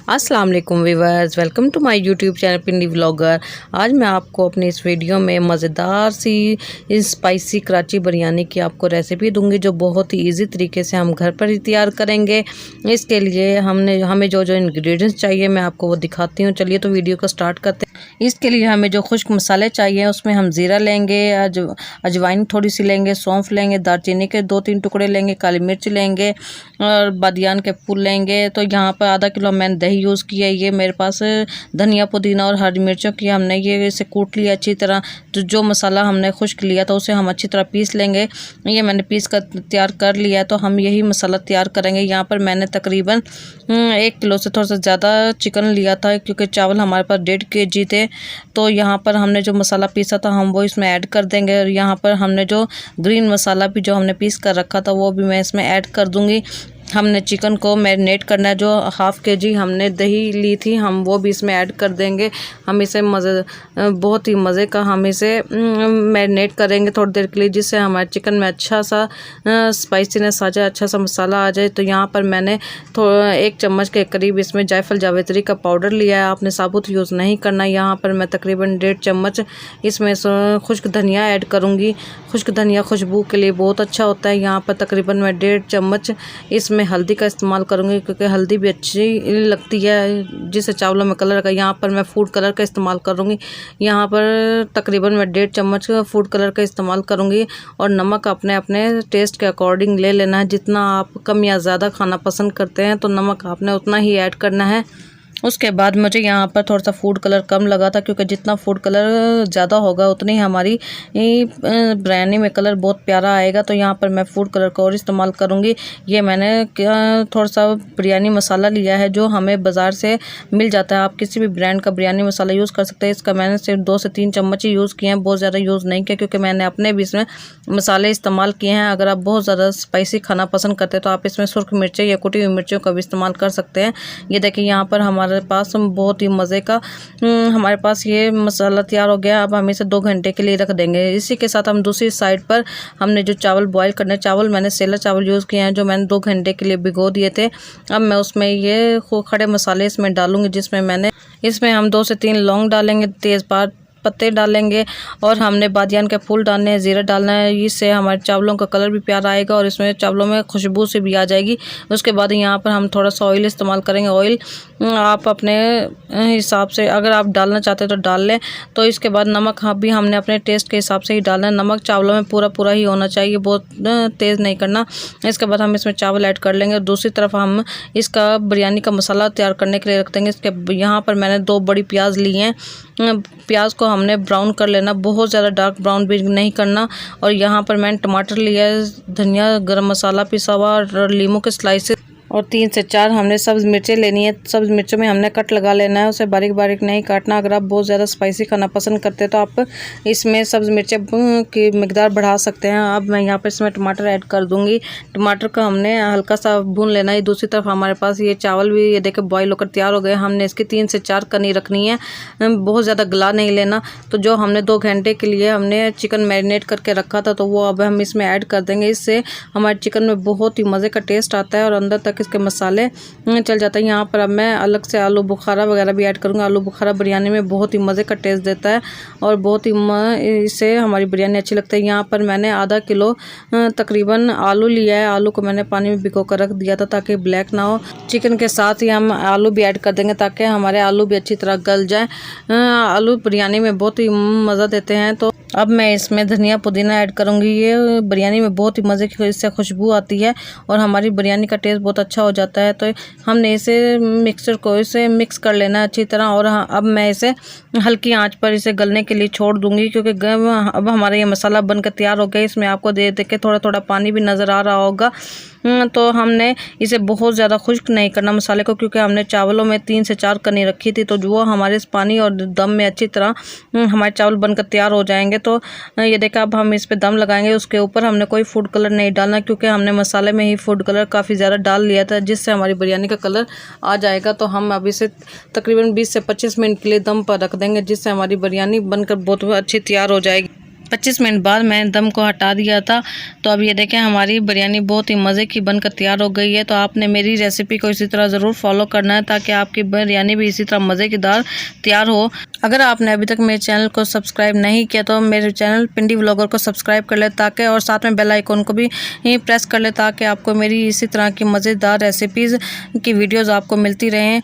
अस्सलाम वालेकुम viewers, welcome to my YouTube channel Pindi vlogger. आज मैं आपको अपनी इस वीडियो में मज़ेदार सी स्पाइसी कराची बिरयानी की आपको रेसिपी दूंगी, जो बहुत ही इजी तरीके से हम घर पर ही तैयार करेंगे। इसके लिए हमें जो जो इंग्रेडिएंट्स चाहिए मैं आपको वो दिखाती हूँ। चलिए तो वीडियो को स्टार्ट करते हैं। इसके लिए हमें जो खुश्क मसाले चाहिए उसमें हम ज़ीरा लेंगे, अजवाइन थोड़ी सी लेंगे, सौंफ लेंगे, दालचीनी के 2-3 टुकड़े लेंगे, काली मिर्च लेंगे और बादियान के फूल लेंगे। तो यहाँ पर आधा किलो मैंने दही यूज़ किया है। ये मेरे पास धनिया पुदीना और हरी मिर्चों की हमने ये इसे कूट लिया अच्छी तरह। तो जो मसाला हमने खुश्क लिया था उसे हम अच्छी तरह पीस लेंगे। ये मैंने पीस कर तैयार कर लिया है। तो हम यही मसाला तैयार करेंगे। यहाँ पर मैंने तकरीबन 1 किलो से थोड़ा सा ज़्यादा चिकन लिया था, क्योंकि चावल हमारे पास 1.5 kg थे। तो यहाँ पर हमने जो मसाला पीसा था हम वो इसमें ऐड कर देंगे। और यहाँ पर हमने जो ग्रीन मसाला भी जो हमने पीस कर रखा था वो भी मैं इसमें ऐड कर दूँगी। हमने चिकन को मैरिनेट करना है। जो 1/2 kg हमने दही ली थी हम वो भी इसमें ऐड कर देंगे। हम इसे बहुत ही मज़े का हम इसे मैरिनेट करेंगे थोड़ी देर के लिए, जिससे हमारे चिकन में अच्छा सा स्पाइसीनेस आ जाए, अच्छा सा मसाला आ जाए। तो यहाँ पर मैंने 1 चम्मच के करीब इसमें जायफल जावित्री का पाउडर लिया है। आपने साबुत यूज़ नहीं करना। यहाँ पर मैं तकरीबन 1.5 चम्मच इसमें खुश्क धनिया ऐड करूँगी। खुश्क धनिया खुशबू के लिए बहुत अच्छा होता है। यहाँ पर तकरीबन मैं 1.5 चम्मच इसमें हल्दी का इस्तेमाल करूँगी, क्योंकि हल्दी भी अच्छी लगती है जिससे चावलों में कलर का। यहाँ पर मैं फूड कलर का इस्तेमाल करूँगी। यहाँ पर तकरीबन मैं 1.5 चम्मच फूड कलर का इस्तेमाल करूँगी। और नमक अपने अपने टेस्ट के अकॉर्डिंग ले लेना है। जितना आप कम या ज़्यादा खाना पसंद करते हैं तो नमक आपने उतना ही ऐड करना है। उसके बाद मुझे यहाँ पर थोड़ा सा फूड कलर कम लगा था, क्योंकि जितना फूड कलर ज़्यादा होगा उतनी हमारी बिरयानी में कलर बहुत प्यारा आएगा। तो यहाँ पर मैं फूड कलर का और इस्तेमाल करूँगी। ये मैंने थोड़ा सा बिरयानी मसाला लिया है जो हमें बाज़ार से मिल जाता है। आप किसी भी ब्रांड का बिरयानी मसाला यूज़ कर सकते हैं। इसका मैंने सिर्फ 2 से 3 चम्मच ही यूज़ किए हैं, बहुत ज़्यादा यूज़ नहीं किया, क्योंकि मैंने अपने भी इसमें मसाले इस्तेमाल किए हैं। अगर आप बहुत ज़्यादा स्पाइसी खाना पसंद करते हैं तो आप इसमें सुर्ख मिर्चें या कुटी हुई मिर्चों का भी इस्तेमाल कर सकते हैं। ये देखिए यहाँ पर हमारे पास बहुत ही मज़े का हमारे पास ये मसाला तैयार हो गया। अब हम इसे 2 घंटे के लिए रख देंगे। इसी के साथ हम दूसरी साइड पर हमने जो चावल बॉईल करने, चावल मैंने सेला चावल यूज़ किए हैं जो मैंने 2 घंटे के लिए भिगो दिए थे। अब मैं उसमें ये खड़े मसाले इसमें डालूंगी, जिसमें इसमें हम 2 से 3 लौंग डालेंगे, तेज़पात पत्ते डालेंगे और हमने बादियान के फूल डालने हैं, ज़ीरा डालना है। इससे हमारे चावलों का कलर भी प्यारा आएगा और इसमें चावलों में खुशबू से भी आ जाएगी। उसके बाद यहाँ पर हम थोड़ा सा ऑयल इस्तेमाल करेंगे। ऑयल आप अपने हिसाब से अगर आप डालना चाहते हैं तो डाल लें। तो इसके बाद नमक भी हमने अपने टेस्ट के हिसाब से ही डालना है। नमक चावलों में पूरा ही होना चाहिए, बहुत तेज़ नहीं करना। इसके बाद हम इसमें चावल ऐड कर लेंगे और दूसरी तरफ हम इसका बिरयानी का मसाला तैयार करने के लिए रख देंगे। इसके यहाँ पर मैंने 2 बड़ी प्याज ली हैं। प्याज को हमने ब्राउन कर लेना, बहुत ज़्यादा डार्क ब्राउन भी नहीं करना। और यहाँ पर मैंने टमाटर लिया है, धनिया, गरम मसाला पिसा हुआ और लीमू के स्लाइसेस और 3 से 4 हमने सब्ज़ मिर्चें लेनी है। सब्ज़ मिर्चों में हमने कट लगा लेना है, उसे बारीक बारीक नहीं काटना। अगर आप बहुत ज़्यादा स्पाइसी खाना पसंद करते हैं तो आप इसमें सब्ज़ मिर्चें की मिकदार बढ़ा सकते हैं। अब मैं यहाँ पर इसमें टमाटर ऐड कर दूँगी। टमाटर का हमने हल्का सा भून लेना है। दूसरी तरफ हमारे पास ये चावल भी ये देखे बॉयल होकर तैयार हो गए। हमने इसकी 3 से 4 कनी रखनी है, बहुत ज़्यादा गला नहीं लेना। तो जो हमने 2 घंटे के लिए हमने चिकन मैरिनेट करके रखा था तो वो अब हम इसमें ऐड कर देंगे। इससे हमारे चिकन में बहुत ही मज़े का टेस्ट आता है और अंदर तक इसके मसाले चल जाता है। यहाँ पर अब मैं अलग से आलू बुखारा वगैरह भी ऐड करूँगा। आलू बुखारा बिरयानी में बहुत ही मज़े का टेस्ट देता है और बहुत ही इससे हमारी बिरयानी अच्छी लगती है। यहाँ पर मैंने आधा किलो तकरीबन आलू लिया है। आलू को मैंने पानी में भिगो कर रख दिया था ताकि ब्लैक ना हो। चिकन के साथ ही हम आलू भी ऐड कर देंगे ताकि हमारे आलू भी अच्छी तरह गल जाए। आलू बिरयानी में बहुत ही मज़ा देते हैं। तो अब मैं इसमें धनिया पुदीना ऐड करूँगी। ये बिरयानी में बहुत ही मज़े की इससे खुशबू आती है और हमारी बिरयानी का टेस्ट बहुत अच्छा हो जाता है। तो हमने इसे मिक्सर को इसे मिक्स कर लेना अच्छी तरह। और अब मैं इसे हल्की आंच पर इसे गलने के लिए छोड़ दूँगी, क्योंकि अब हमारा ये मसाला बनकर तैयार हो गया। इसमें आपको देख के थोड़ा थोड़ा पानी भी नज़र आ रहा होगा। तो हमने इसे बहुत ज़्यादा खुश्क नहीं करना मसाले को, क्योंकि हमने चावलों में 3 से 4 कनी रखी थी। तो जो हमारे इस पानी और दम में अच्छी तरह हमारे चावल बनकर तैयार हो जाएंगे। तो ये देखा अब हम इस पे दम लगाएंगे। उसके ऊपर हमने कोई फूड कलर नहीं डालना, क्योंकि हमने मसाले में ही फूड कलर काफ़ी ज़्यादा डाल लिया था, जिससे हमारी बिरयानी का कलर आ जाएगा। तो हम अब इसे तकरीबन 20 से 25 मिनट के लिए दम पर रख देंगे, जिससे हमारी बिरयानी बनकर बहुत अच्छी तैयार हो जाएगी। 25 मिनट बाद मैंने दम को हटा दिया था। तो अब ये देखें हमारी बिरयानी बहुत ही मज़े की बनकर तैयार हो गई है। तो आपने मेरी रेसिपी को इसी तरह ज़रूर फॉलो करना है ताकि आपकी बिरयानी भी इसी तरह मज़ेदार तैयार हो। अगर आपने अभी तक मेरे चैनल को सब्सक्राइब नहीं किया तो मेरे चैनल पिंडी व्लॉगर को सब्सक्राइब कर ले ताकि, और साथ में बेल आइकन को भी प्रेस कर ले ताकि आपको मेरी इसी तरह की मज़ेदार रेसिपीज़ की वीडियोज़ आपको मिलती रहें।